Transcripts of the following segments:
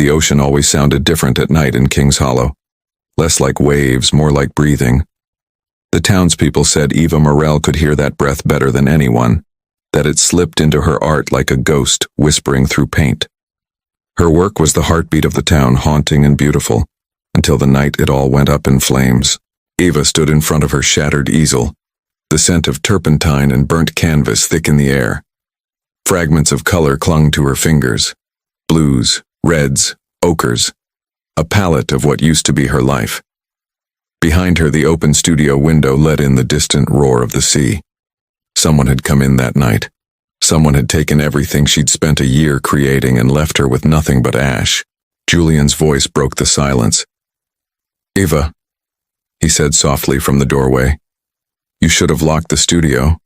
The ocean always sounded different at night in Kings Hollow. Less like waves, more like breathing. The townspeople said Eva Morrell could hear that breath better than anyone, that it slipped into her art like a ghost whispering through paint. Her work was the heartbeat of the town, haunting and beautiful, until the night it all went up in flames. Eva stood in front of her shattered easel, the scent of turpentine and burnt canvas thick in the air. Fragments of color clung to her fingers, blues, reds, ochres, a palette of what used to be her life. Behind her, the open studio window let in the distant roar of the sea. Someone had come in that night. Someone had taken everything she'd spent a year creating and left her with nothing but ash. Julian's voice broke the silence. "Eva," he said softly from the doorway, "you should have locked the studio."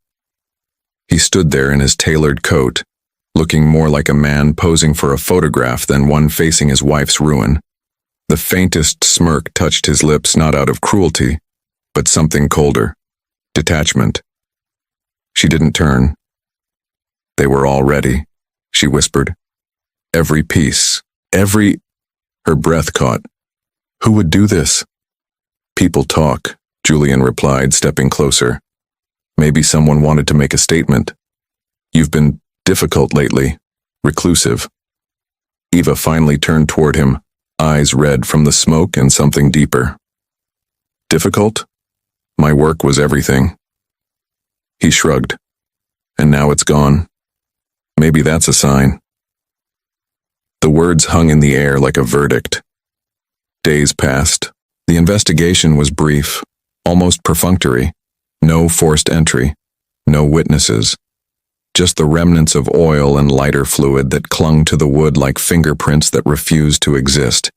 He stood there in his tailored coat, looking more like a man posing for a photograph than one facing his wife's ruin. The faintest smirk touched his lips, not out of cruelty, but something colder. Detachment. She didn't turn. "They were all ready," she whispered. "Every piece, every—" Her breath caught. "Who would do this?" "People talk," Julian replied, stepping closer. "Maybe someone wanted to make a statement. You've been difficult lately, reclusive." Eva finally turned toward him, eyes red from the smoke and something deeper. "Difficult? My work was everything." He shrugged. "And now it's gone. Maybe that's a sign." The words hung in the air like a verdict. Days passed. The investigation was brief, almost perfunctory. No forced entry, no witnesses. Just the remnants of oil and lighter fluid that clung to the wood like fingerprints that refused to exist.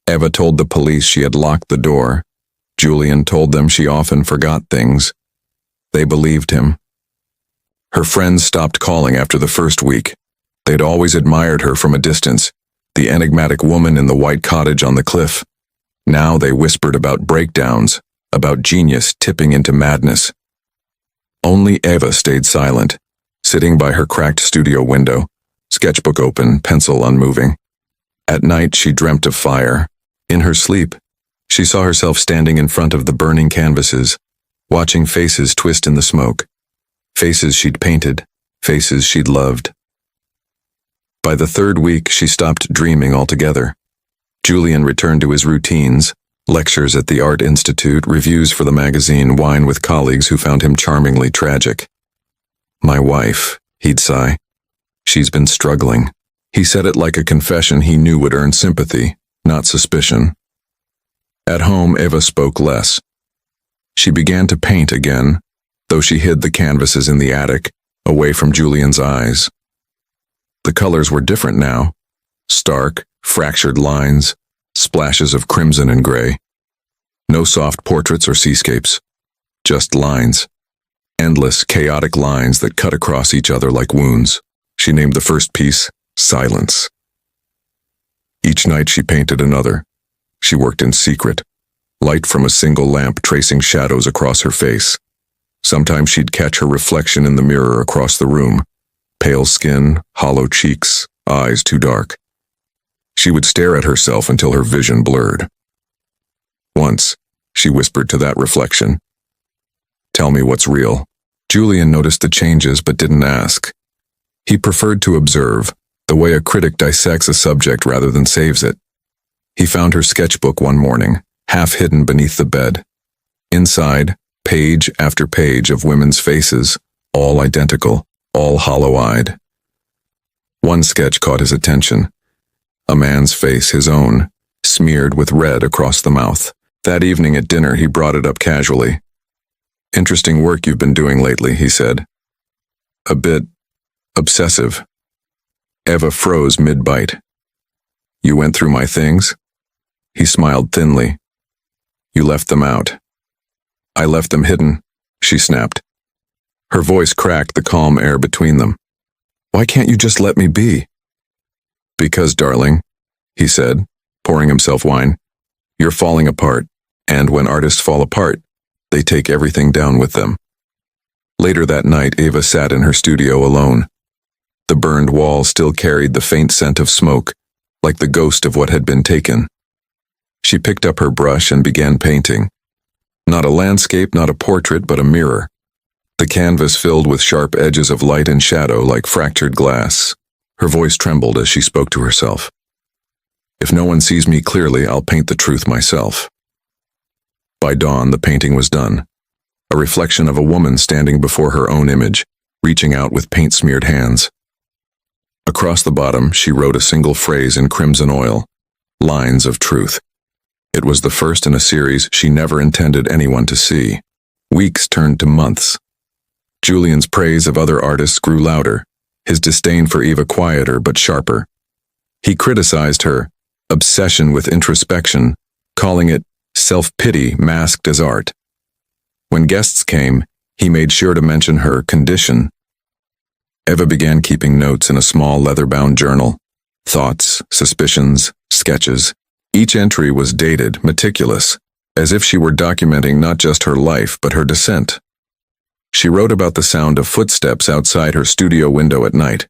Eva told the police she had locked the door. Julian told them she often forgot things. They believed him. Her friends stopped calling after the first week. They'd always admired her from a distance, the enigmatic woman in the white cottage on the cliff. Now they whispered about breakdowns, about genius tipping into madness. Only Eva stayed silent, sitting by her cracked studio window, sketchbook open, pencil unmoving. At night she dreamt of fire. In her sleep, she saw herself standing in front of the burning canvases, watching faces twist in the smoke. Faces she'd painted, faces she'd loved. By the third week, she stopped dreaming altogether. Julian returned to his routines, lectures at the Art Institute, reviews for the magazine, wine with colleagues who found him charmingly tragic. "My wife," he'd sigh. "She's been struggling." He said it like a confession he knew would earn sympathy, not suspicion. At home, Eva spoke less. She began to paint again, though she hid the canvases in the attic, away from Julian's eyes. The colors were different now. Stark, fractured lines, splashes of crimson and gray. No soft portraits or seascapes. Just lines. Endless, chaotic lines that cut across each other like wounds. She named the first piece, Silence. Each night she painted another. She worked in secret, light from a single lamp tracing shadows across her face. Sometimes she'd catch her reflection in the mirror across the room. Pale skin, hollow cheeks, eyes too dark. She would stare at herself until her vision blurred. Once, she whispered to that reflection, "Tell me what's real." Julian noticed the changes but didn't ask. He preferred to observe, the way a critic dissects a subject rather than saves it. He found her sketchbook one morning, half hidden beneath the bed. Inside, page after page of women's faces, all identical, all hollow-eyed. One sketch caught his attention. A man's face, his own, smeared with red across the mouth. That evening at dinner, he brought it up casually. "Interesting work you've been doing lately," he said. "A bit obsessive." Eva froze mid-bite. "You went through my things?" He smiled thinly. "You left them out." "I left them hidden," she snapped. Her voice cracked the calm air between them. "Why can't you just let me be?" "Because, darling," he said, pouring himself wine, "you're falling apart, and when artists fall apart, they take everything down with them." Later that night, Eva sat in her studio alone. The burned wall still carried the faint scent of smoke, like the ghost of what had been taken. She picked up her brush and began painting. Not a landscape, not a portrait, but a mirror. The canvas filled with sharp edges of light and shadow like fractured glass. Her voice trembled as she spoke to herself. If no one sees me clearly, I'll paint the truth myself. By dawn, the painting was done. A reflection of a woman standing before her own image, reaching out with paint-smeared hands. Across the bottom, she wrote a single phrase in crimson oil, "Lines of truth." It was the first in a series she never intended anyone to see. Weeks turned to months. Julian's praise of other artists grew louder, his disdain for Eva quieter but sharper. He criticized her obsession with introspection, calling it self-pity masked as art. When guests came, he made sure to mention her condition. Eva began keeping notes in a small leather-bound journal. Thoughts, suspicions, sketches. Each entry was dated, meticulous, as if she were documenting not just her life but her descent. She wrote about the sound of footsteps outside her studio window at night,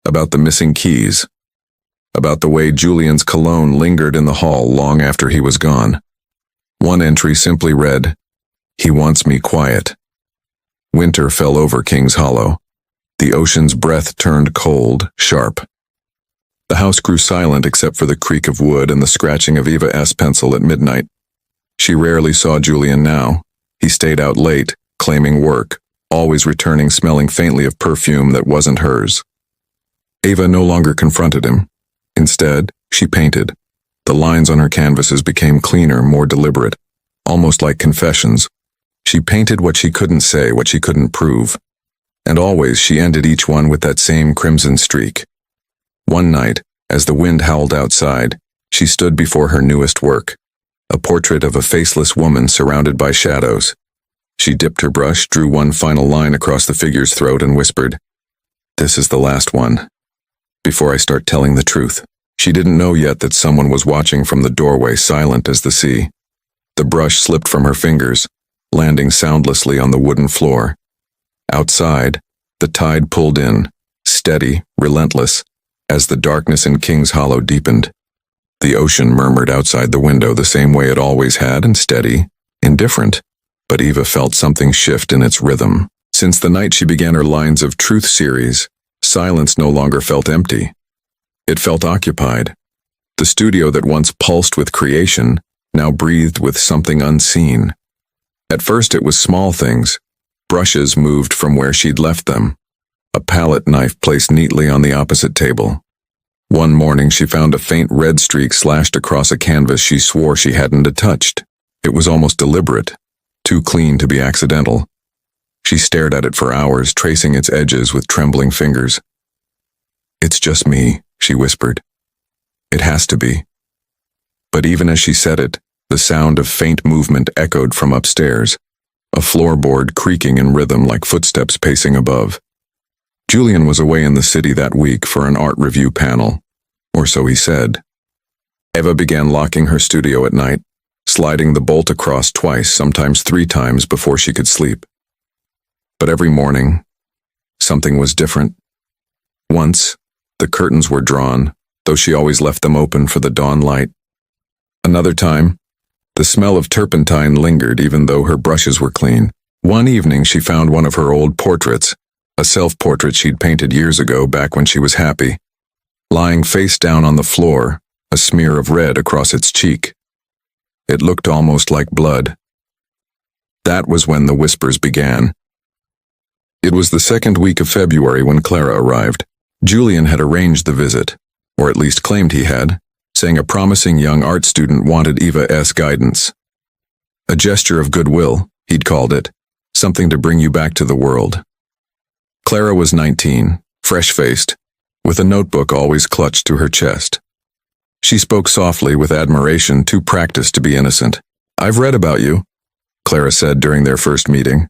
about the missing keys, about the way Julian's cologne lingered in the hall long after he was gone. One entry simply read, "He wants me quiet." Winter fell over Kings Hollow. The ocean's breath turned cold, sharp. The house grew silent except for the creak of wood and the scratching of Eva's pencil at midnight. She rarely saw Julian now. He stayed out late, claiming work, always returning smelling faintly of perfume that wasn't hers. Eva no longer confronted him. Instead, she painted. The lines on her canvases became cleaner, more deliberate, almost like confessions. She painted what she couldn't say, what she couldn't prove. And always she ended each one with that same crimson streak. One night, as the wind howled outside, she stood before her newest work, a portrait of a faceless woman surrounded by shadows. She dipped her brush, drew one final line across the figure's throat and whispered, "This is the last one. Before I start telling the truth." She didn't know yet that someone was watching from the doorway, silent as the sea. The brush slipped from her fingers, landing soundlessly on the wooden floor. Outside, the tide pulled in, steady, relentless, as the darkness in Kings Hollow deepened. The ocean murmured outside the window the same way it always had, and steady, indifferent. But Eva felt something shift in its rhythm. Since the night she began her Lines of Truth series, silence no longer felt empty. It felt occupied. The studio that once pulsed with creation now breathed with something unseen. At first it was small things. Brushes moved from where she'd left them. A palette knife placed neatly on the opposite table. One morning she found a faint red streak slashed across a canvas she swore she hadn't touched. It was almost deliberate, too clean to be accidental. She stared at it for hours, tracing its edges with trembling fingers. "It's just me," she whispered. "It has to be." But even as she said it, the sound of faint movement echoed from upstairs, a floorboard creaking in rhythm like footsteps pacing above. Julian was away in the city that week for an art review panel, or so he said. Eva began locking her studio at night, sliding the bolt across twice, sometimes 3 times before she could sleep. But every morning, something was different. Once, the curtains were drawn, though she always left them open for the dawn light. Another time, the smell of turpentine lingered even though her brushes were clean. One evening she found one of her old portraits, a self-portrait she'd painted years ago back when she was happy, lying face down on the floor, a smear of red across its cheek. It looked almost like blood. That was when the whispers began. It was the second week of February when Clara arrived. Julian had arranged the visit, or at least claimed he had, saying a promising young art student wanted Eva's guidance. A gesture of goodwill, he'd called it, something to bring you back to the world. Clara was 19, fresh-faced, with a notebook always clutched to her chest. She spoke softly with admiration, too practiced to be innocent. "I've read about you," Clara said during their first meeting.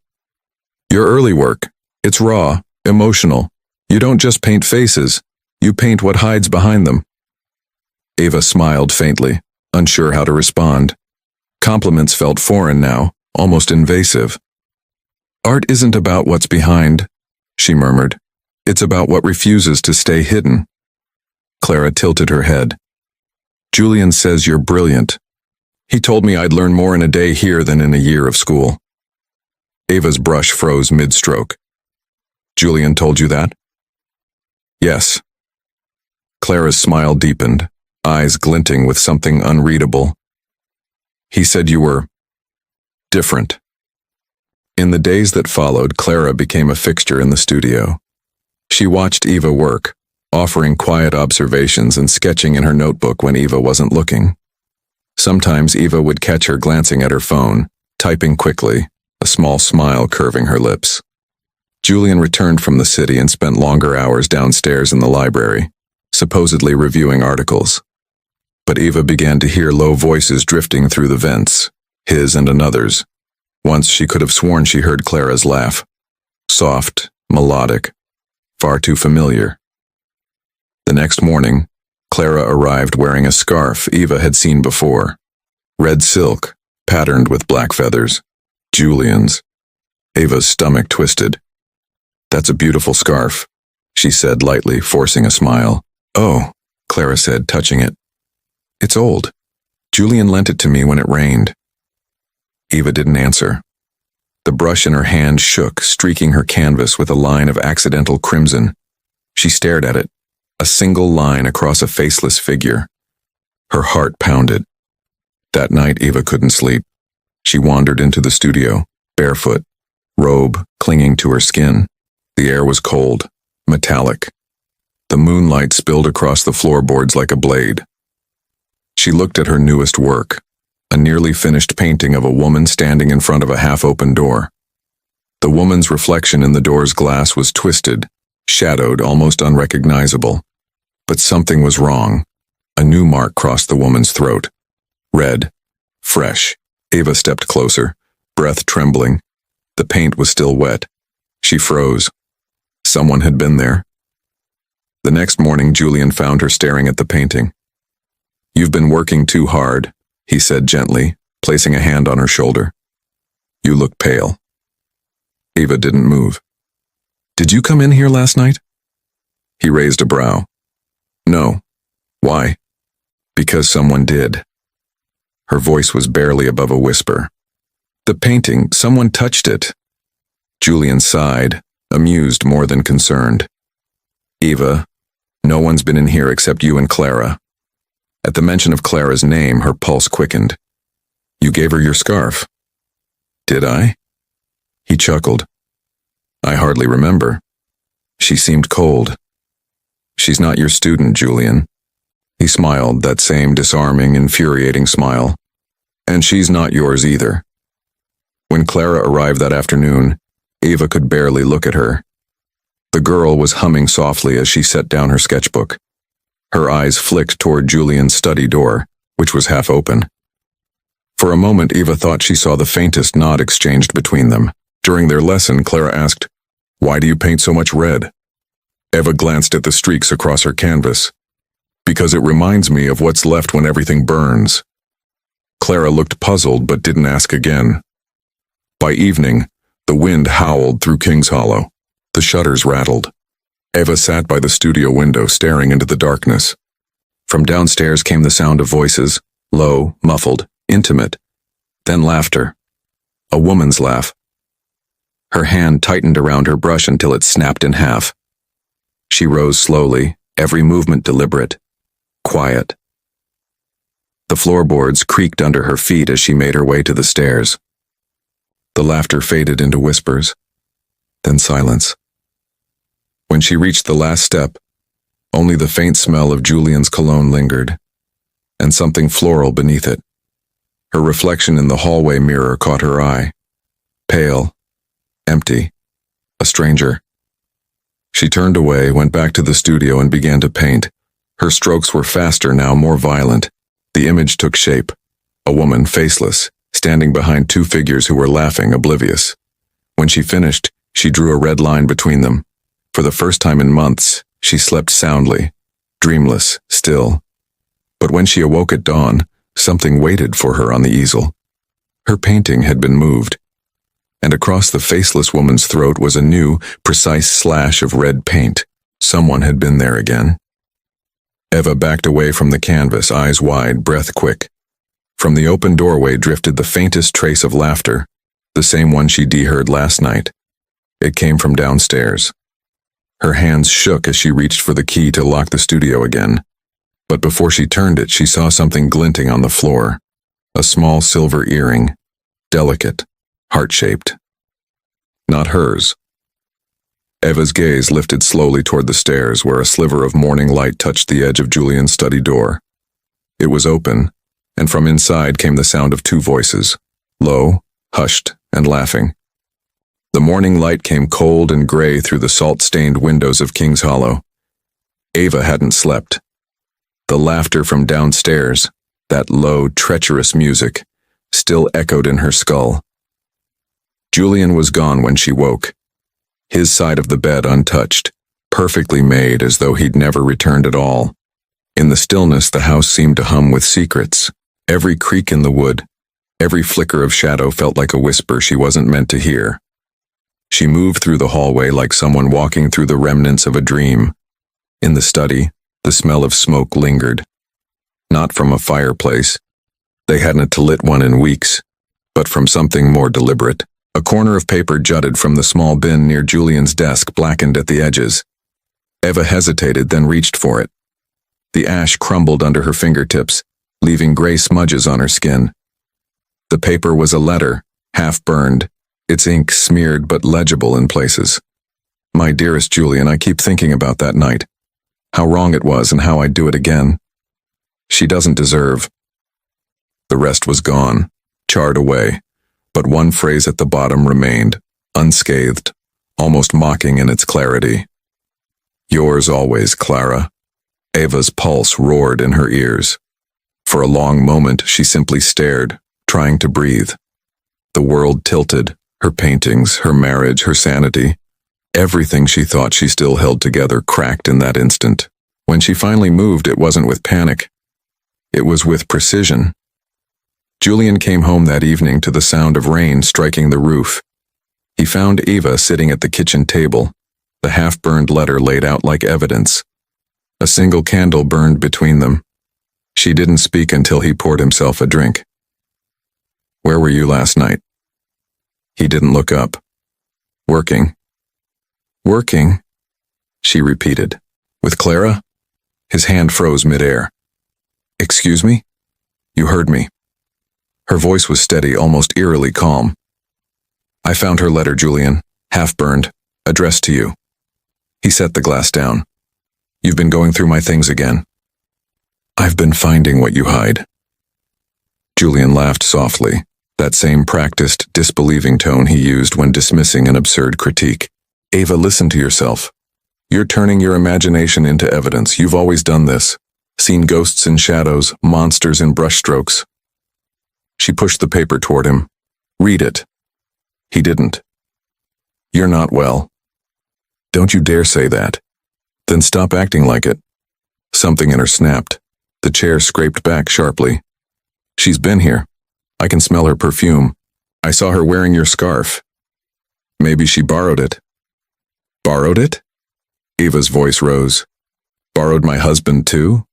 "Your early work, it's raw, emotional. You don't just paint faces, you paint what hides behind them." Eva smiled faintly, unsure how to respond. Compliments felt foreign now, almost invasive. "Art isn't about what's behind," she murmured. "It's about what refuses to stay hidden." Clara tilted her head, Julian says you're brilliant. He told me I'd learn more in a day here than in a year of school. Ava's brush froze mid-stroke. Julian told you that? Yes. Clara's smile deepened, eyes glinting with something unreadable. He said you were different. In the days that followed, Clara became a fixture in the studio. She watched Eva work, offering quiet observations and sketching in her notebook when Eva wasn't looking. Sometimes Eva would catch her glancing at her phone, typing quickly, a small smile curving her lips. Julian returned from the city and spent longer hours downstairs in the library, supposedly reviewing articles. But Eva began to hear low voices drifting through the vents, his and another's. Once she could have sworn she heard Clara's laugh. Soft, melodic, far too familiar. The next morning, Clara arrived wearing a scarf Eva had seen before. Red silk, patterned with black feathers. Julian's. Ava's stomach twisted. That's a beautiful scarf, she said lightly, forcing a smile. Oh, Clara said, touching it. It's old. Julian lent it to me when it rained. Eva didn't answer. The brush in her hand shook, streaking her canvas with a line of accidental crimson. She stared at it, a single line across a faceless figure. Her heart pounded. That night, Eva couldn't sleep. She wandered into the studio, barefoot, robe clinging to her skin. The air was cold, metallic. The moonlight spilled across the floorboards like a blade. She looked at her newest work, a nearly finished painting of a woman standing in front of a half-open door. The woman's reflection in the door's glass was twisted, shadowed, almost unrecognizable. But something was wrong. A new mark crossed the woman's throat. Red, fresh. Eva stepped closer, breath trembling. The paint was still wet. She froze. Someone had been there. The next morning, Julian found her staring at the painting. You've been working too hard, he said gently, placing a hand on her shoulder. You look pale. Eva didn't move. Did you come in here last night? He raised a brow. No. Why? Because someone did. Her voice was barely above a whisper. The painting, someone touched it. Julian sighed, amused more than concerned. Eva, no one's been in here except you and Clara. At the mention of Clara's name, her pulse quickened. You gave her your scarf. Did I? He chuckled. I hardly remember. She seemed cold. She's not your student, Julian. He smiled, that same disarming, infuriating smile. And she's not yours either. When Clara arrived that afternoon, Eva could barely look at her. The girl was humming softly as she set down her sketchbook. Her eyes flicked toward Julian's study door, which was half open. For a moment, Eva thought she saw the faintest nod exchanged between them. During their lesson, Clara asked, "Why do you paint so much red?" Eva glanced at the streaks across her canvas. Because it reminds me of what's left when everything burns. Clara looked puzzled but didn't ask again. By evening, the wind howled through King's Hollow. The shutters rattled. Eva sat by the studio window staring into the darkness. From downstairs came the sound of voices, low, muffled, intimate. Then laughter. A woman's laugh. Her hand tightened around her brush until it snapped in half. She rose slowly, every movement deliberate. Quiet. The floorboards creaked under her feet as she made her way to the stairs. The laughter faded into whispers, then silence. When she reached the last step, only the faint smell of Julian's cologne lingered, and something floral beneath it. Her reflection in the hallway mirror caught her eye. Pale, empty, a stranger. She turned away, went back to the studio and began to paint. Her strokes were faster now, more violent. The image took shape. A woman, faceless, standing behind two figures who were laughing, oblivious. When she finished, she drew a red line between them. For the first time in months, she slept soundly, dreamless, still. But when she awoke at dawn, something waited for her on the easel. Her painting had been moved, and across the faceless woman's throat was a new, precise slash of red paint. Someone had been there again. Eva backed away from the canvas, eyes wide, breath quick. From the open doorway drifted the faintest trace of laughter, the same one she'd heard last night. It came from downstairs. Her hands shook as she reached for the key to lock the studio again. But before she turned it, she saw something glinting on the floor. A small silver earring, delicate, heart-shaped. Not hers. Eva's gaze lifted slowly toward the stairs where a sliver of morning light touched the edge of Julian's study door. It was open, and from inside came the sound of two voices, low, hushed, and laughing. The morning light came cold and gray through the salt-stained windows of King's Hollow. Eva hadn't slept. The laughter from downstairs, that low, treacherous music, still echoed in her skull. Julian was gone when she woke, his side of the bed untouched, perfectly made as though he'd never returned at all. In the stillness, the house seemed to hum with secrets. Every creak in the wood, every flicker of shadow felt like a whisper she wasn't meant to hear. She moved through the hallway like someone walking through the remnants of a dream. In the study, the smell of smoke lingered. Not from a fireplace. They hadn't lit one in weeks, but from something more deliberate. A corner of paper jutted from the small bin near Julian's desk, blackened at the edges. Eva hesitated, then reached for it. The ash crumbled under her fingertips, leaving gray smudges on her skin. The paper was a letter, half burned, its ink smeared but legible in places. My dearest Julian, I keep thinking about that night. How wrong it was and how I'd do it again. She doesn't deserve. The rest was gone, charred away, but one phrase at the bottom remained, unscathed, almost mocking in its clarity. Yours always, Clara. Eva's pulse roared in her ears. For a long moment she simply stared, trying to breathe. The world tilted, her paintings, her marriage, her sanity. Everything she thought she still held together cracked in that instant. When she finally moved, it wasn't with panic. It was with precision. Julian came home that evening to the sound of rain striking the roof. He found Eva sitting at the kitchen table, the half-burned letter laid out like evidence. A single candle burned between them. She didn't speak until he poured himself a drink. Where were you last night? He didn't look up. Working. Working, she repeated. With Clara? His hand froze midair. Excuse me? You heard me. Her voice was steady, almost eerily calm. I found her letter, Julian, half-burned, addressed to you. He set the glass down. You've been going through my things again. I've been finding what you hide. Julian laughed softly, that same practiced, disbelieving tone he used when dismissing an absurd critique. Eva, listen to yourself. You're turning your imagination into evidence. You've always done this. Seen ghosts in shadows, monsters in brushstrokes. She pushed the paper toward him. Read it. He didn't. You're not well. Don't you dare say that. Then stop acting like it. Something in her snapped. The chair scraped back sharply. She's been here. I can smell her perfume. I saw her wearing your scarf. Maybe she borrowed it. Borrowed it? Eva's voice rose. Borrowed my husband too?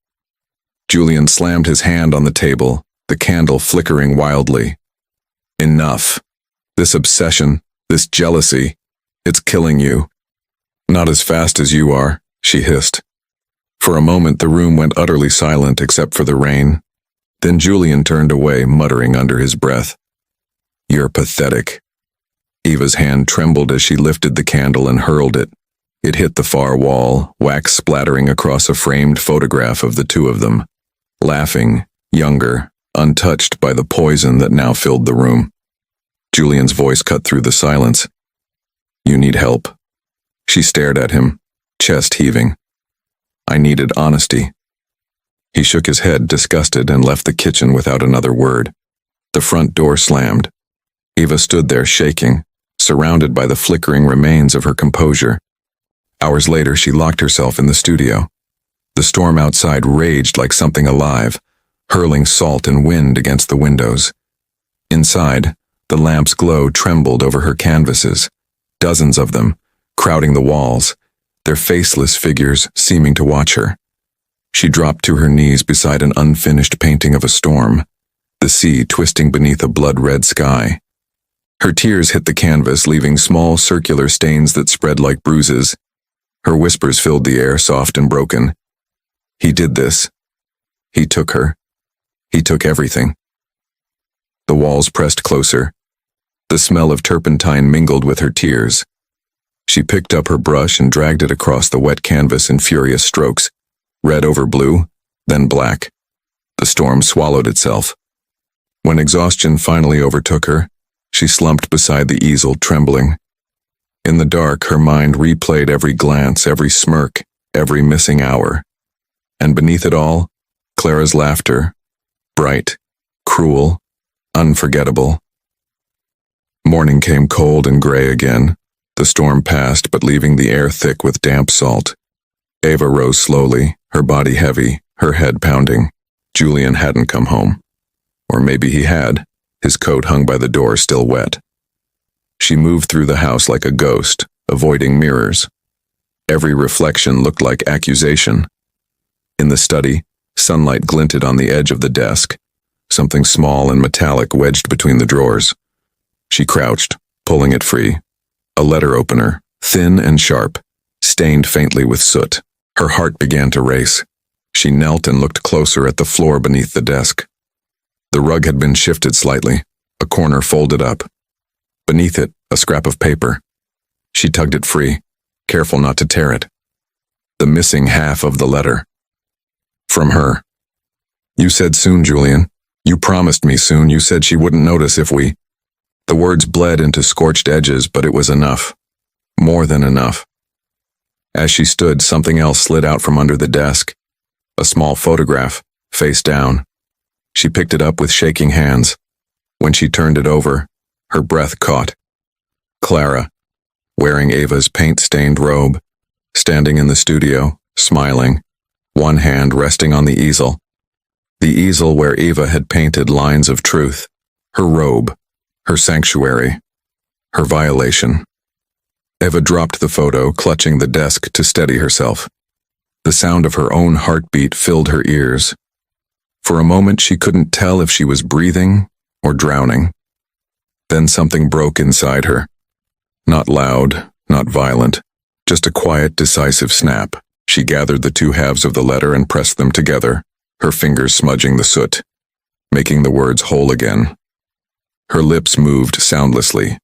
Julian slammed his hand on the table, the candle flickering wildly. Enough. This obsession, this jealousy, it's killing you. Not as fast as you are, she hissed. For a moment the room went utterly silent except for the rain. Then Julian turned away, muttering under his breath. You're pathetic. Eva's hand trembled as she lifted the candle and hurled it. It hit the far wall, wax splattering across a framed photograph of the two of them, laughing, younger, untouched by the poison that now filled the room. Julian's voice cut through the silence. You need help. She stared at him, chest heaving. I needed honesty. He shook his head, disgusted, and left the kitchen without another word. The front door slammed. Eva stood there shaking, surrounded by the flickering remains of her composure. Hours later, she locked herself in the studio. The storm outside raged like something alive, hurling salt and wind against the windows. Inside, the lamp's glow trembled over her canvases, dozens of them, crowding the walls, their faceless figures seeming to watch her. She dropped to her knees beside an unfinished painting of a storm, the sea twisting beneath a blood-red sky. Her tears hit the canvas, leaving small circular stains that spread like bruises. Her whispers filled the air, soft and broken. He did this. He took her. He took everything. The walls pressed closer. The smell of turpentine mingled with her tears. She picked up her brush and dragged it across the wet canvas in furious strokes, red over blue, then black. The storm swallowed itself. When exhaustion finally overtook her, she slumped beside the easel, trembling. In the dark, her mind replayed every glance, every smirk, every missing hour. And beneath it all, Clara's laughter, bright, cruel, unforgettable. Morning came cold and gray again. The storm passed, but leaving the air thick with damp salt. Ava rose slowly, her body heavy, her head pounding. Julian hadn't come home. Or maybe he had, his coat hung by the door still wet. She moved through the house like a ghost, avoiding mirrors. Every reflection looked like accusation. In the study, sunlight glinted on the edge of the desk, something small and metallic wedged between the drawers. She crouched, pulling it free. A letter opener, thin and sharp, stained faintly with soot. Her heart began to race. She knelt and looked closer at the floor beneath the desk. The rug had been shifted slightly, a corner folded up. Beneath it, a scrap of paper. She tugged it free, careful not to tear it. The missing half of the letter. From her. You said soon, Julian. You promised me soon. You said she wouldn't notice if we... The words bled into scorched edges, but it was enough. More than enough. As she stood, something else slid out from under the desk. A small photograph, face down. She picked it up with shaking hands. When she turned it over, her breath caught. Clara, wearing Ava's paint-stained robe, standing in the studio, smiling, one hand resting on the easel. The easel where Ava had painted lines of truth. Her robe, her sanctuary, her violation. Ava dropped the photo, clutching the desk to steady herself. The sound of her own heartbeat filled her ears. For a moment she couldn't tell if she was breathing or drowning. Then something broke inside her. Not loud, not violent, just a quiet, decisive snap. She gathered the two halves of the letter and pressed them together, her fingers smudging the soot, making the words whole again. Her lips moved soundlessly,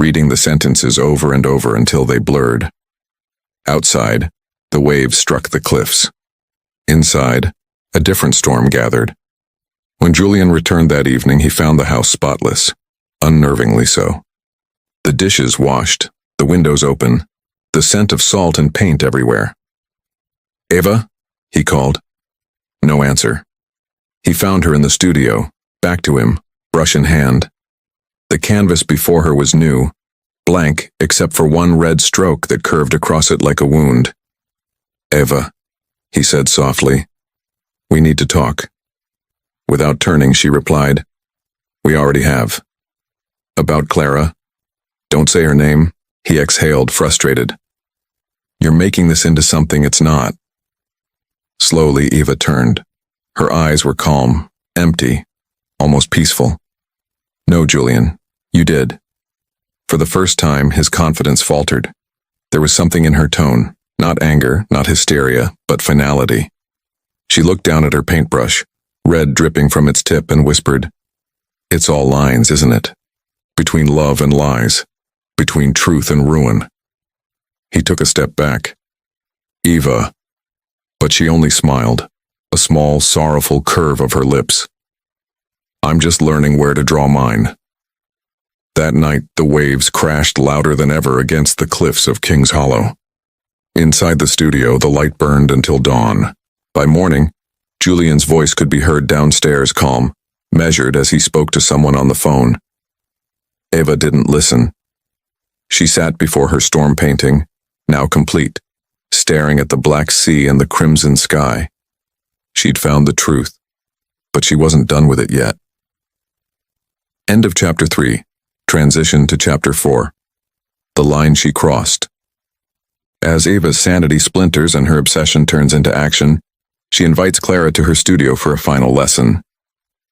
reading the sentences over and over until they blurred. Outside, the waves struck the cliffs. Inside, a different storm gathered. When Julian returned that evening, he found the house spotless, unnervingly so. The dishes washed, the windows open, the scent of salt and paint everywhere. Ava? He called. No answer. He found her in the studio, back to him, brush in hand. The canvas before her was new, blank except for one red stroke that curved across it like a wound. Ava, he said softly. We need to talk. Without turning, she replied, We already have. About Clara? Don't say her name. He exhaled, frustrated. You're making this into something it's not. Slowly, Eva turned. Her eyes were calm, empty, almost peaceful. No, Julian, you did. For the first time, his confidence faltered. There was something in her tone, not anger, not hysteria, but finality. She looked down at her paintbrush, red dripping from its tip, and whispered, It's all lines, isn't it? Between love and lies, between truth and ruin. He took a step back. Eva. But she only smiled, a small, sorrowful curve of her lips. I'm just learning where to draw mine. That night, the waves crashed louder than ever against the cliffs of King's Hollow. Inside the studio, the light burned until dawn. By morning, Julian's voice could be heard downstairs, calm, measured as he spoke to someone on the phone. Ava didn't listen. She sat before her storm painting, now complete, staring at the black sea and the crimson sky. She'd found the truth, but she wasn't done with it yet. End of Chapter 3. Transition to Chapter 4. The line she crossed. As Ava's sanity splinters and her obsession turns into action, She invites Clara to her studio for a final lesson.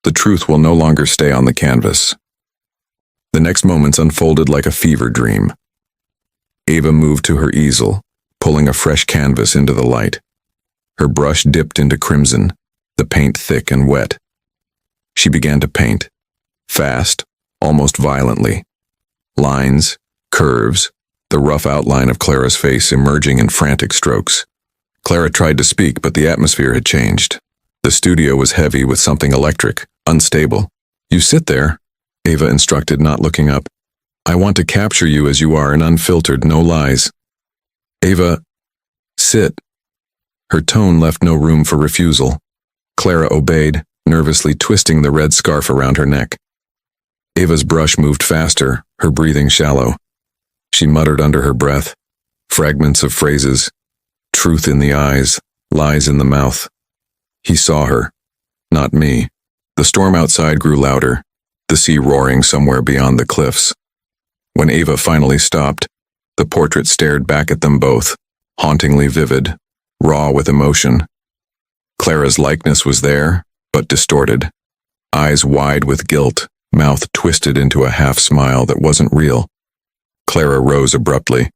The truth will no longer stay on the canvas. The next moments unfolded like a fever dream. Ava moved to her easel, pulling a fresh canvas into the light. Her brush dipped into crimson, the paint thick and wet. She began to paint, fast, almost violently. Lines, curves, the rough outline of Clara's face emerging in frantic strokes. Clara tried to speak, but the atmosphere had changed. The studio was heavy with something electric, unstable. "You sit there," Ava instructed, not looking up. "I want to capture you as you are, and unfiltered, no lies." "Ava, sit." Her tone left no room for refusal. Clara obeyed, nervously twisting the red scarf around her neck. Ava's brush moved faster, her breathing shallow. She muttered under her breath, fragments of phrases, truth in the eyes, lies in the mouth. He saw her, not me. The storm outside grew louder, the sea roaring somewhere beyond the cliffs. When Ava finally stopped, the portrait stared back at them both, hauntingly vivid, raw with emotion. Clara's likeness was there, but distorted. Eyes wide with guilt, mouth twisted into a half-smile that wasn't real. Clara rose abruptly.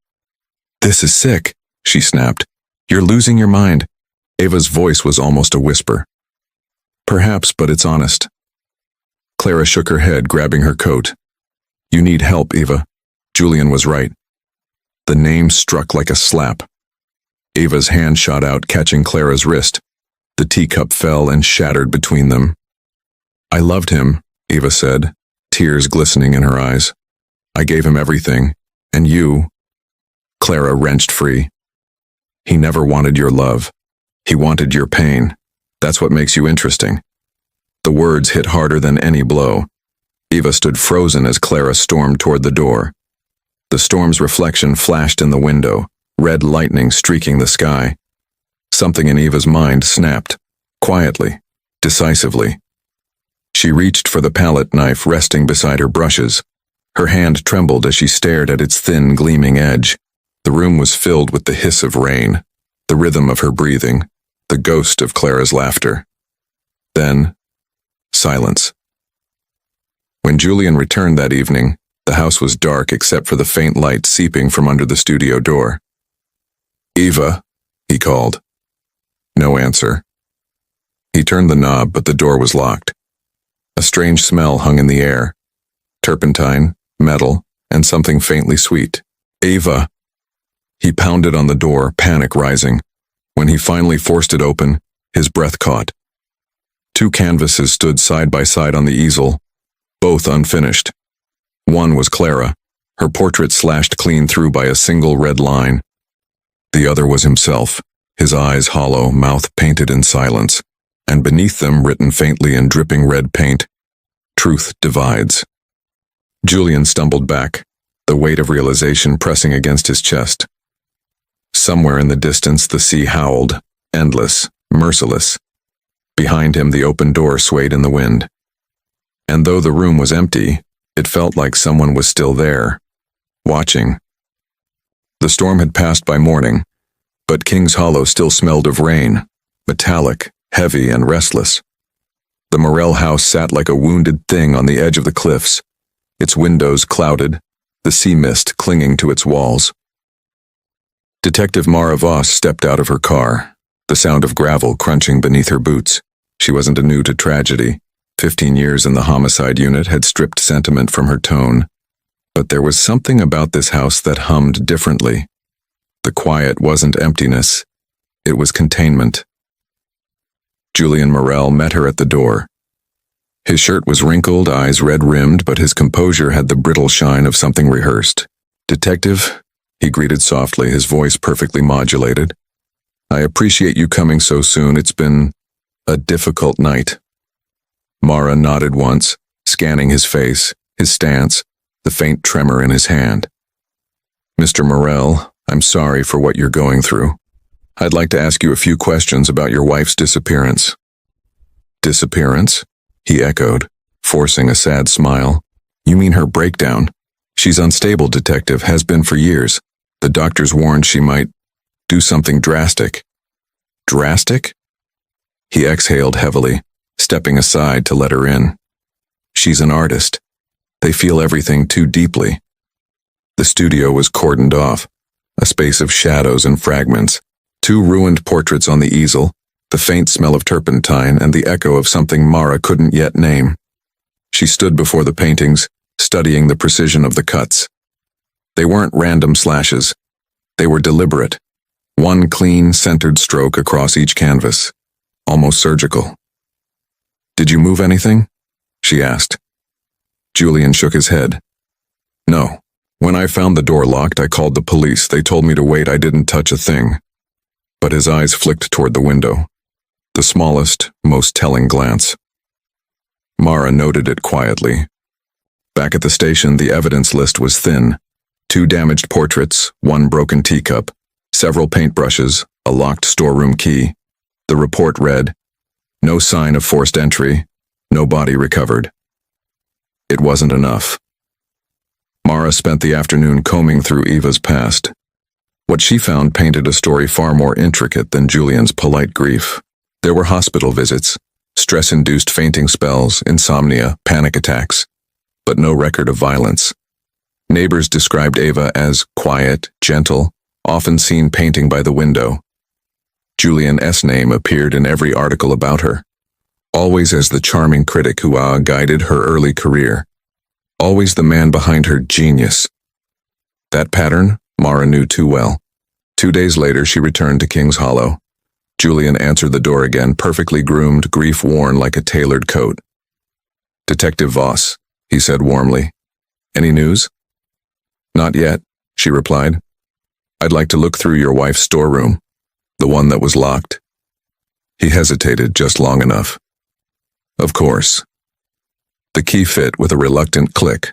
"This is sick," she snapped. "You're losing your mind." Ava's voice was almost a whisper. "Perhaps, but it's honest." Clara shook her head, grabbing her coat. "You need help, Ava. Julian was right." The name struck like a slap. Ava's hand shot out, catching Clara's wrist. The teacup fell and shattered between them. "I loved him," Ava said, tears glistening in her eyes. "I gave him everything, and you—" Clara wrenched free. "He never wanted your love. He wanted your pain. That's what makes you interesting." The words hit harder than any blow. Ava stood frozen as Clara stormed toward the door. The storm's reflection flashed in the window, red lightning streaking the sky. Something in Ava's mind snapped, quietly, decisively. She reached for the palette knife resting beside her brushes. Her hand trembled as she stared at its thin, gleaming edge. The room was filled with the hiss of rain, the rhythm of her breathing, the ghost of Clara's laughter. Then, silence. When Julian returned that evening, the house was dark except for the faint light seeping from under the studio door. "Eva," he called. No answer. He turned the knob, but the door was locked. A strange smell hung in the air. Turpentine, metal, and something faintly sweet. "Ava!" He pounded on the door, panic rising. When he finally forced it open, his breath caught. Two canvases stood side by side on the easel, both unfinished. One was Clara, her portrait slashed clean through by a single red line. The other was himself, his eyes hollow, mouth painted in silence, and beneath them written faintly in dripping red paint, "Truth divides." Julian stumbled back, the weight of realization pressing against his chest. Somewhere in the distance the sea howled, endless, merciless. Behind him the open door swayed in the wind. And though the room was empty, it felt like someone was still there, watching. The storm had passed by morning, but King's Hollow still smelled of rain, metallic, heavy, and restless. The Morrell house sat like a wounded thing on the edge of the cliffs, its windows clouded, the sea mist clinging to its walls. Detective Mara Voss stepped out of her car, the sound of gravel crunching beneath her boots. She wasn't new to tragedy. 15 years in the homicide unit had stripped sentiment from her tone. But there was something about this house that hummed differently. The quiet wasn't emptiness, it was containment. Julian Morrell met her at the door. His shirt was wrinkled, eyes red-rimmed, but his composure had the brittle shine of something rehearsed. "Detective," he greeted softly, his voice perfectly modulated. "I appreciate you coming so soon. It's been a difficult night." Mara nodded once, scanning his face, his stance, the faint tremor in his hand. "Mr. Morrell, I'm sorry for what you're going through. I'd like to ask you a few questions about your wife's disappearance." "Disappearance?" he echoed, forcing a sad smile. "You mean her breakdown? She's unstable, Detective, has been for years. The doctors warned she might do something drastic." "Drastic?" He exhaled heavily, stepping aside to let her in. She's an artist. They feel everything too deeply. The studio was cordoned off, a space of shadows and fragments, 2 ruined portraits on the easel, the faint smell of turpentine, and the echo of something Mara couldn't yet name. She stood before the paintings, studying the precision of the cuts. They weren't random slashes. They were deliberate. 1 clean, centered stroke across each canvas, almost surgical. "Did you move anything?" she asked. Julian shook his head. "No. When I found the door locked, I called the police. They told me to wait. I didn't touch a thing." But his eyes flicked toward the window. The smallest, most telling glance. Mara noted it quietly. Back at the station, the evidence list was thin. 2 damaged portraits, 1 broken teacup, several paintbrushes, a locked storeroom key. The report read, "No sign of forced entry, no body recovered." It wasn't enough. Mara spent the afternoon combing through Eva's past. What she found painted a story far more intricate than Julian's polite grief. There were hospital visits, stress-induced fainting spells, insomnia, panic attacks, but no record of violence. Neighbors described Eva as quiet, gentle, often seen painting by the window. Julian's name appeared in every article about her, always as the charming critic who guided her early career, always the man behind her genius. That pattern, Mara knew too well. 2 days later, she returned to Kings Hollow. Julian answered the door again, perfectly groomed, grief-worn like a tailored coat. "Detective Voss," he said warmly. "Any news?" "Not yet," she replied. "I'd like to look through your wife's storeroom, the one that was locked." He hesitated just long enough. "Of course." The key fit with a reluctant click.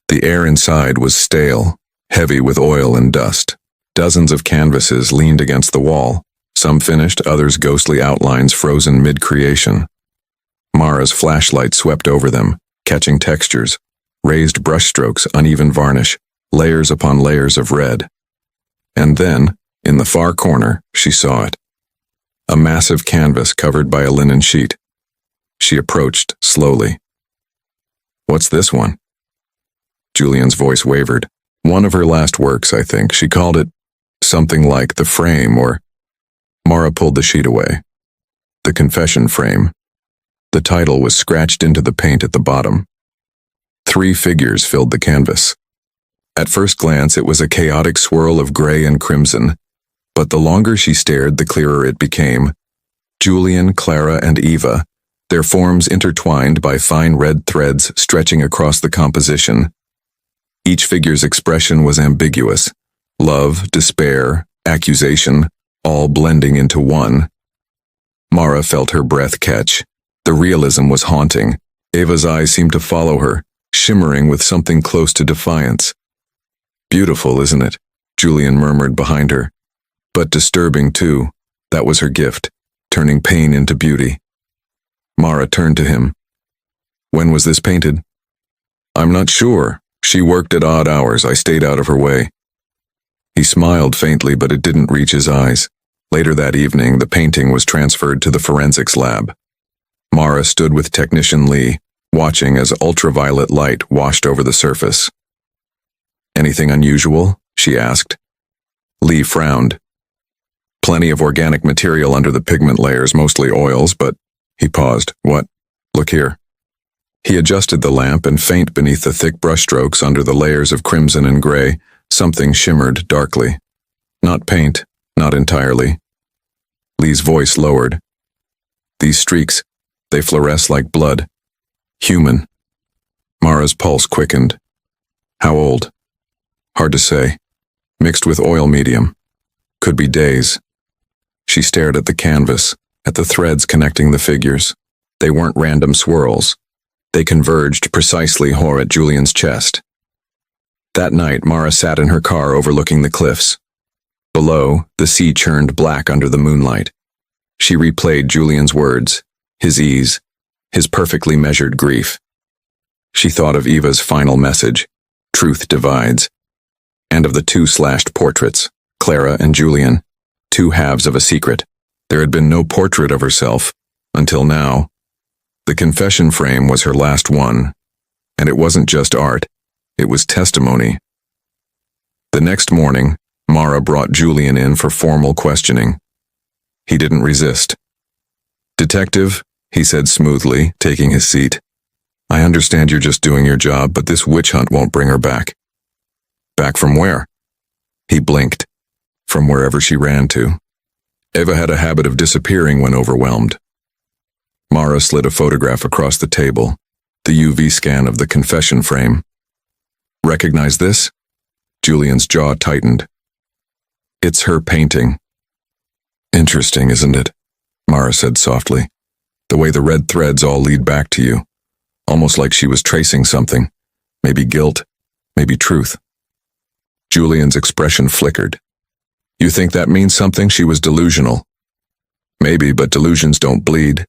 The air inside was stale, heavy with oil and dust. Dozens of canvases leaned against the wall, some finished, others ghostly outlines frozen mid-creation. Mara's flashlight swept over them, catching textures, raised brushstrokes, uneven varnish, layers upon layers of red. And then, in the far corner, she saw it. A massive canvas covered by a linen sheet. She approached slowly. "What's this one?" Julian's voice wavered. "One of her last works, I think. She called it something like The Frame, or..." Mara pulled the sheet away. "The Confession Frame." The title was scratched into the paint at the bottom. 3 figures filled the canvas. At first glance, it was a chaotic swirl of gray and crimson, but the longer she stared, the clearer it became. Julian, Clara, and Eva, their forms intertwined by fine red threads stretching across the composition. Each figure's expression was ambiguous. Love, despair, accusation, all blending into one. Mara felt her breath catch. The realism was haunting. Eva's eyes seemed to follow her, shimmering with something close to defiance. "Beautiful, isn't it?" Julian murmured behind her. "But disturbing, too. That was her gift, turning pain into beauty." Mara turned to him. "When was this painted?" "I'm not sure. She worked at odd hours. I stayed out of her way." He smiled faintly, but it didn't reach his eyes. Later that evening, the painting was transferred to the forensics lab. Mara stood with technician Lee, watching as ultraviolet light washed over the surface. "Anything unusual?" she asked. Lee frowned. "Plenty of organic material under the pigment layers, mostly oils, but..." He paused. "What? Look here." He adjusted the lamp, and faint beneath the thick brushstrokes under the layers of crimson and gray, something shimmered darkly. Not paint, not entirely. Lee's voice lowered. "These streaks, they fluoresce like blood. Human." Mara's pulse quickened. "How old?" "Hard to say. Mixed with oil medium. Could be days." She stared at the canvas, at the threads connecting the figures. They weren't random swirls. They converged precisely at Julian's chest. That night, Mara sat in her car overlooking the cliffs. Below, the sea churned black under the moonlight. She replayed Julian's words, his ease, his perfectly measured grief. She thought of Eva's final message, "Truth divides," and of the 2 slashed portraits, Clara and Julian, 2 halves of a secret There had been no portrait of herself, until now. The confession frame was her last one, and it wasn't just art, it was testimony. The next morning, Mara brought Julian in for formal questioning. He didn't resist. "Detective," he said smoothly, taking his seat, "I understand you're just doing your job, but this witch hunt won't bring her back." "Back from where?" He blinked. "From wherever she ran to. Eva had a habit of disappearing when overwhelmed." Mara slid a photograph across the table, the UV scan of the confession frame. "Recognize this?" Julian's jaw tightened. "It's her painting." "Interesting, isn't it?" Mara said softly. "The way the red threads all lead back to you. Almost like she was tracing something. Maybe guilt, maybe truth." Julian's expression flickered. "You think that means something? She was delusional." "Maybe, but delusions don't bleed."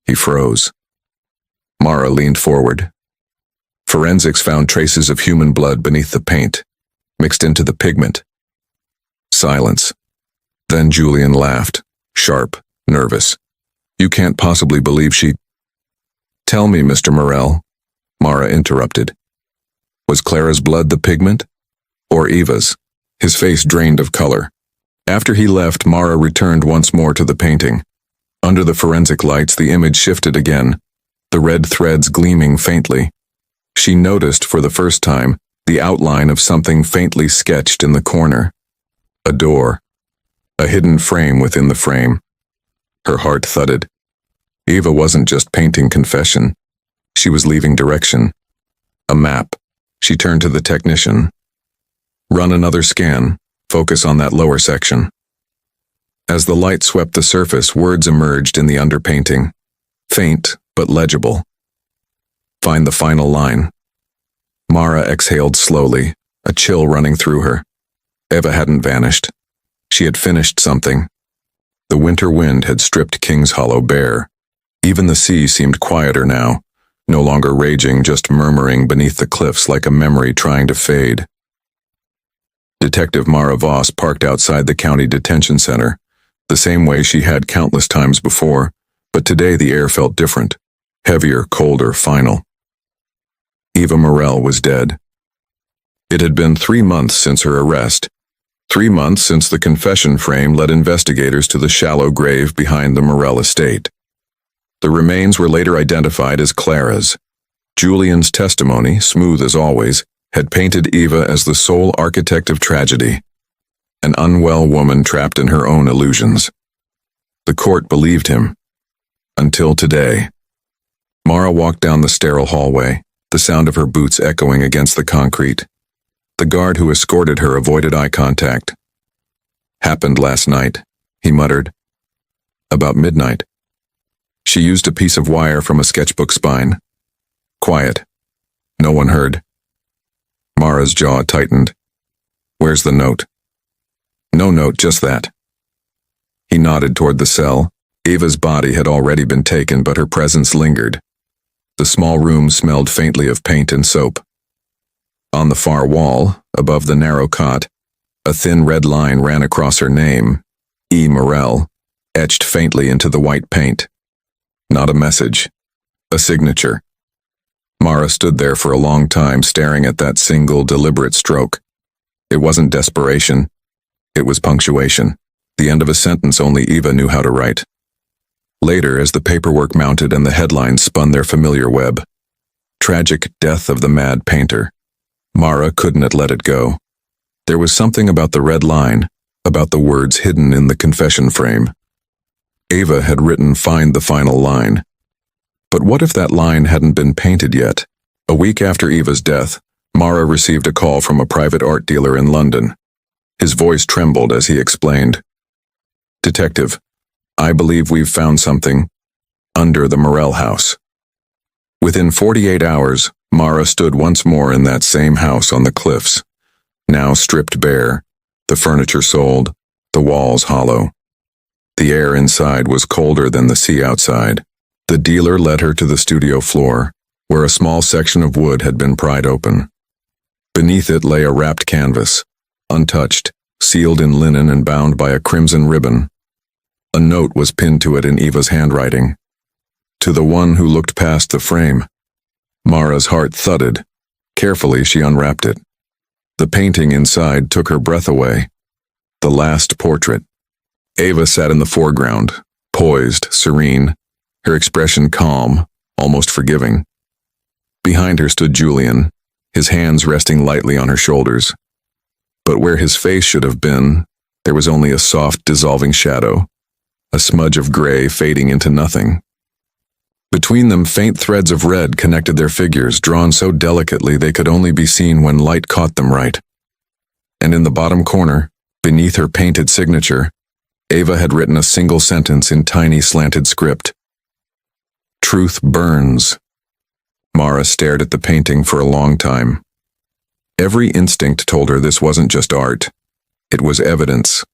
He froze. Mara leaned forward. "Forensics found traces of human blood beneath the paint, mixed into the pigment." Silence. Then Julian laughed, sharp, nervous. "You can't possibly believe she—" "Tell me, Mr. Morrell," Mara interrupted. "Was Clara's blood the pigment? Or Eva's?" His face drained of color. After he left, Mara returned once more to the painting. Under the forensic lights, the image shifted again, the red threads gleaming faintly. She noticed, for the first time, the outline of something faintly sketched in the corner. A door. A hidden frame within the frame. Her heart thudded. Eva wasn't just painting confession. She was leaving direction. A map. She turned to the technician. "Run another scan. Focus on that lower section." As the light swept the surface, words emerged in the underpainting. Faint, but legible. "Find the final line." Mara exhaled slowly, a chill running through her. Eva hadn't vanished. She had finished something. The winter wind had stripped King's Hollow bare. Even the sea seemed quieter now, no longer raging, just murmuring beneath the cliffs like a memory trying to fade. Detective Mara Voss parked outside the county detention center, the same way she had countless times before, but today the air felt different, heavier, colder, final. Eva Morrell was dead. It had been 3 months since her arrest, 3 months since the confession frame led investigators to the shallow grave behind the Morrell estate. The remains were later identified as Clara's. Julian's testimony, smooth as always, had painted Eva as the sole architect of tragedy, an unwell woman trapped in her own illusions. The court believed him. Until today. Mara walked down the sterile hallway, the sound of her boots echoing against the concrete. The guard who escorted her avoided eye contact. "Happened last night," he muttered. "About midnight. She used a piece of wire from a sketchbook spine. Quiet. No one heard." Mara's jaw tightened. "Where's the note?" "No note, just that." He nodded toward the cell. Eva's body had already been taken, but her presence lingered. The small room smelled faintly of paint and soap. On the far wall, above the narrow cot, a thin red line ran across her name, E. Morrell, etched faintly into the white paint. Not a message. A signature. Mara stood there for a long time, staring at that single, deliberate stroke. It wasn't desperation. It was punctuation. The end of a sentence only Eva knew how to write. Later, as the paperwork mounted and the headlines spun their familiar web, "Tragic death of the mad painter," Mara couldn't let it go. There was something about the red line, about the words hidden in the confession frame. Eva had written, "Find the final line." But what if that line hadn't been painted yet? A week after Eva's death, Mara received a call from a private art dealer in London. His voice trembled as he explained. "Detective, I believe we've found something under the Morrell house." Within 48 hours, Mara stood once more in that same house on the cliffs, now stripped bare, the furniture sold, the walls hollow. The air inside was colder than the sea outside. The dealer led her to the studio floor, where a small section of wood had been pried open. Beneath it lay a wrapped canvas, untouched, sealed in linen and bound by a crimson ribbon. A note was pinned to it in Eva's handwriting. To the one who looked past the frame. Mara's heart thudded. Carefully, she unwrapped it. The painting inside took her breath away. The last portrait. Eva sat in the foreground, poised, serene, her expression calm, almost forgiving. Behind her stood Julian, his hands resting lightly on her shoulders. But where his face should have been, there was only a soft, dissolving shadow, a smudge of gray fading into nothing. Between them, faint threads of red connected their figures, drawn so delicately they could only be seen when light caught them right. And in the bottom corner, beneath her painted signature, Eva had written a single sentence in tiny slanted script. Truth burns. Mara stared at the painting for a long time. Every instinct told her this wasn't just art. It was evidence.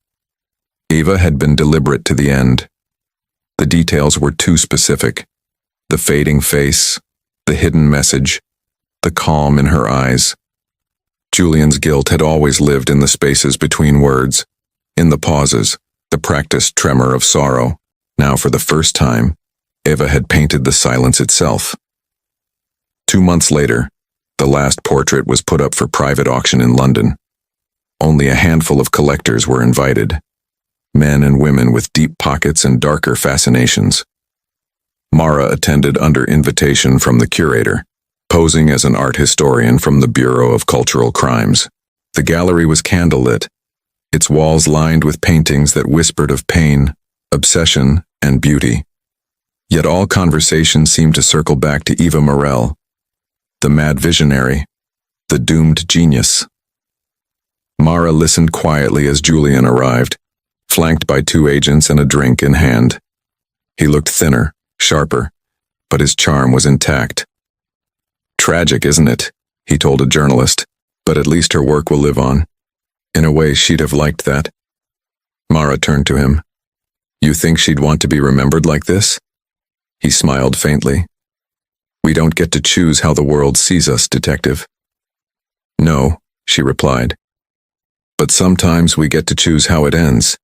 Eva had been deliberate to the end. The details were too specific. The fading face, the hidden message, the calm in her eyes. Julian's guilt had always lived in the spaces between words, in the pauses, the practiced tremor of sorrow. Now, for the first time, Eva had painted the silence itself. 2 months later, the last portrait was put up for private auction in London. Only a handful of collectors were invited, men and women with deep pockets and darker fascinations. Mara attended under invitation from the curator, posing as an art historian from the Bureau of Cultural Crimes. The gallery was candlelit, its walls lined with paintings that whispered of pain, obsession, and beauty. Yet all conversation seemed to circle back to Eva Morrell, the mad visionary, the doomed genius. Mara listened quietly as Julian arrived, flanked by 2 agents and a drink in hand. He looked thinner, sharper, but his charm was intact. Tragic, isn't it? He told a journalist, but at least her work will live on. In a way, she'd have liked that. Mara turned to him. You think she'd want to be remembered like this? He smiled faintly. We don't get to choose how the world sees us, detective. No, she replied. But sometimes we get to choose how it ends.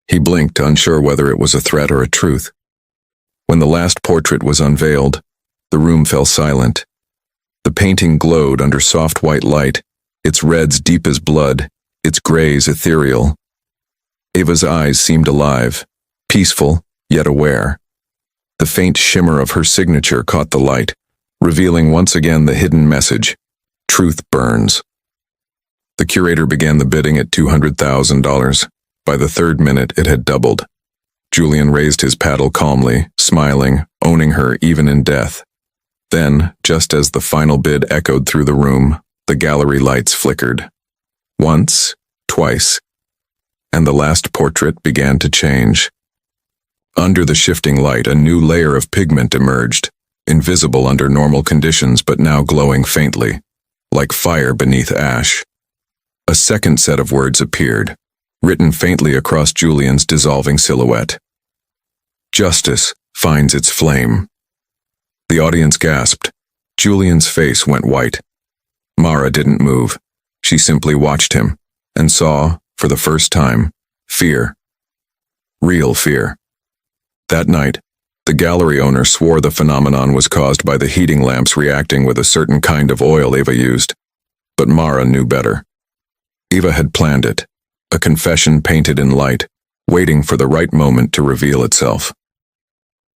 He blinked, unsure whether it was a threat or a truth. When the last portrait was unveiled, the room fell silent. The painting glowed under soft white light, its reds deep as blood, its grays ethereal. Eva's eyes seemed alive, peaceful, yet aware. The faint shimmer of her signature caught the light, revealing once again the hidden message, truth burns. The curator began the bidding at $200,000. By the 3rd minute, it had doubled. Julian raised his paddle calmly, smiling, owning her even in death. Then, just as the final bid echoed through the room, the gallery lights flickered. Once, twice, and the last portrait began to change. Under the shifting light, a new layer of pigment emerged, invisible under normal conditions but now glowing faintly, like fire beneath ash. A second set of words appeared, written faintly across Julian's dissolving silhouette. Justice finds its flame. The audience gasped. Julian's face went white. Mara didn't move. She simply watched him, and saw, for the first time, fear. Real fear. That night, the gallery owner swore the phenomenon was caused by the heating lamps reacting with a certain kind of oil Eva used. But Mara knew better. Eva had planned it, a confession painted in light, waiting for the right moment to reveal itself.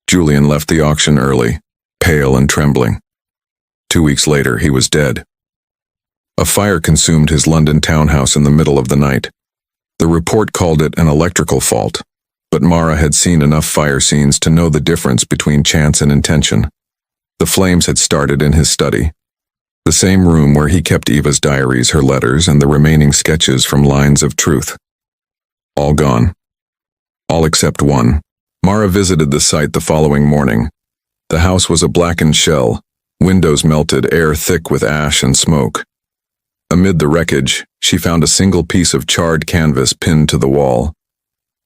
Julian left the auction early, pale and trembling. 2 weeks later, he was dead. A fire consumed his London townhouse in the middle of the night. The report called it an electrical fault, but Mara had seen enough fire scenes to know the difference between chance and intention. The flames had started in his study, the same room where he kept Eva's diaries, her letters, and the remaining sketches from Lines of Truth. All gone. All except one. Mara visited the site the following morning. The house was a blackened shell, windows melted, air thick with ash and smoke. Amid the wreckage, she found a single piece of charred canvas pinned to the wall.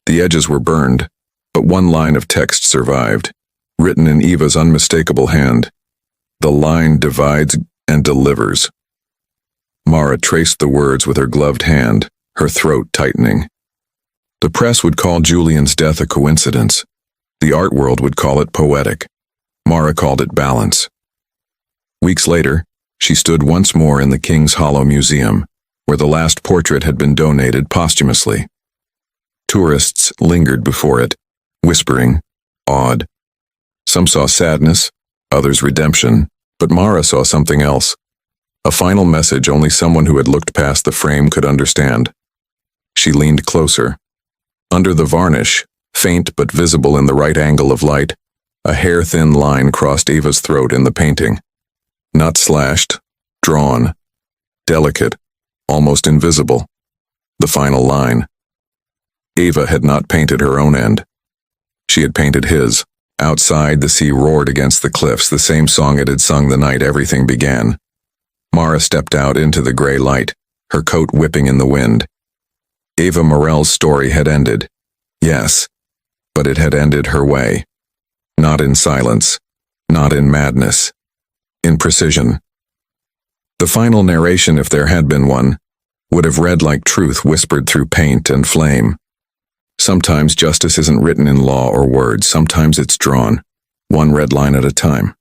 The edges were burned, but one line of text survived, written in Eva's unmistakable hand. The line divides and delivers. Mara traced the words with her gloved hand, her throat tightening. The press would call Julian's death a coincidence. The art world would call it poetic. Mara called it balance. Weeks later, she stood once more in the King's Hollow Museum, where the last portrait had been donated posthumously. Tourists lingered before it, whispering, awed. Some saw sadness, others redemption, but Mara saw something else. A final message only someone who had looked past the frame could understand. She leaned closer. Under the varnish, faint but visible in the right angle of light, a hair-thin line crossed Eva's throat in the painting. Not slashed, drawn, delicate, almost invisible. The final line. Eva had not painted her own end. She had painted his. Outside, the sea roared against the cliffs, the same song it had sung the night everything began. Mara stepped out into the gray light, her coat whipping in the wind. Eva Morrell's story had ended. Yes, but it had ended her way. Not in silence, not in madness, in precision. The final narration, if there had been one, would have read like truth whispered through paint and flame. Sometimes justice isn't written in law or words, sometimes it's drawn, one red line at a time.